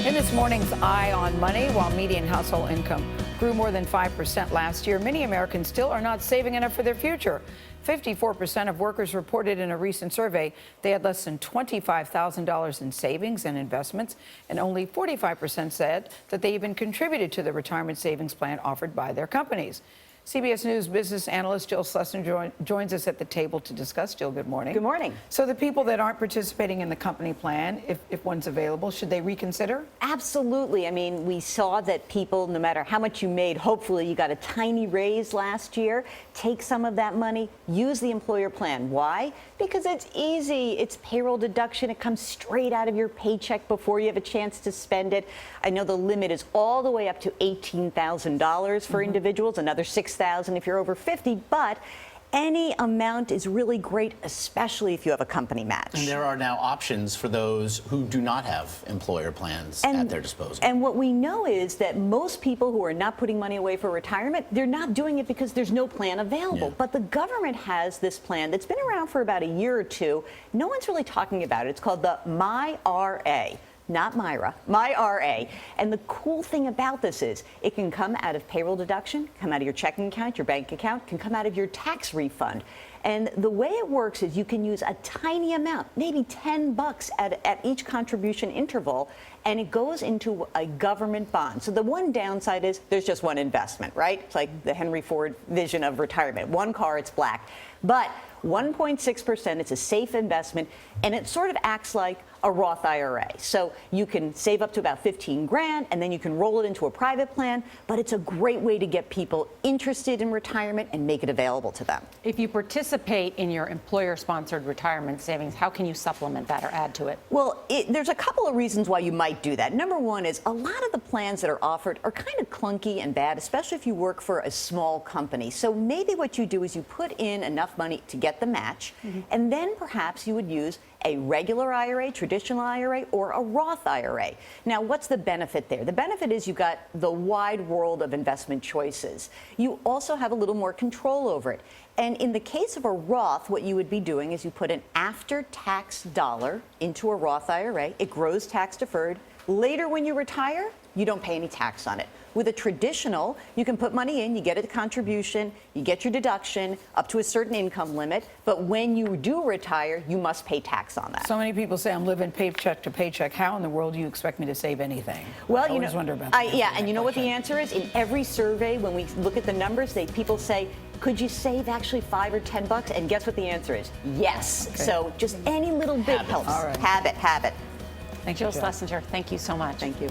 In this morning's Eye on Money, while median household income grew more than 5% last year, many Americans still are not saving enough for their future. 54% of workers reported in a recent survey they had less than $25,000 in savings and investments, and only 45% said that they even contributed to the retirement savings plan offered by their companies. CBS News business analyst Jill Schlesinger joins us at the table to discuss. Jill, good morning. Good morning. So the people that aren't participating in the company plan, if one's available, should they reconsider? Absolutely. I mean, we saw that people, no matter how much you made, hopefully you got a tiny raise last year, take some of that money, use the employer plan. Why? Because it's easy. It's payroll deduction. It comes straight out of your paycheck before you have a chance to spend it. I know the limit is all the way up to $18,000 for individuals, another $6,000 if you're over 50, but any amount is really great, especially if you have a company match. And there are now options for those who do not have employer plans at their disposal. And what we know is that most people who are not putting money away for retirement, they're not doing it because there's no plan available. Yeah. But the government has this plan that's been around for about a year or two. No one's really talking about it. It's called the myRA. Not myRA, myRA. And the cool thing about this is it can come out of payroll deduction, come out of your checking account, your bank account, can come out of your tax refund. And the way it works is you can use a tiny amount, maybe $10 at each contribution interval, and it goes into a government bond. So the one downside is there's just one investment, right? It's like the Henry Ford vision of retirement. One car, it's black. But 1.6%, it's a safe investment, and it sort of acts like a Roth IRA. So you can save up to about 15 grand, and then you can roll it into a private plan, but it's a great way to get people interested in retirement and make it available to them. If you participate in your employer-sponsored retirement savings, how can you supplement that or add to it? Well, there's a couple of reasons why you might do that. Number one is a lot of the plans that are offered are kind of clunky and bad, especially if you work for a small company. So maybe what you do is you put in enough money to get the match, and then perhaps you would use a regular IRA, traditional IRA, or a Roth IRA. Now, what's the benefit there? The benefit is you've got the wide world of investment choices. You also have a little more control over it. And in the case of a Roth, what you would be doing is you put an after-tax dollar into a Roth IRA. It grows tax deferred. Later, when you retire, you don't pay any tax on it. With a traditional, you can put money in, you get a contribution, you get your deduction up to a certain income limit, but when you do retire, you must pay tax on that. So many people say I'm living paycheck to paycheck. How in the world do you expect me to save anything? Well, I always wonder about that. Yeah, and you know what the answer is? In every survey, when we look at the numbers, people say, could you save actually $5 or $10? And guess what the answer is? Yes. Okay. So just any little bit helps. All right. Habit. Thank Jill you, Jill. Schlesinger, thank you so much. Thank you.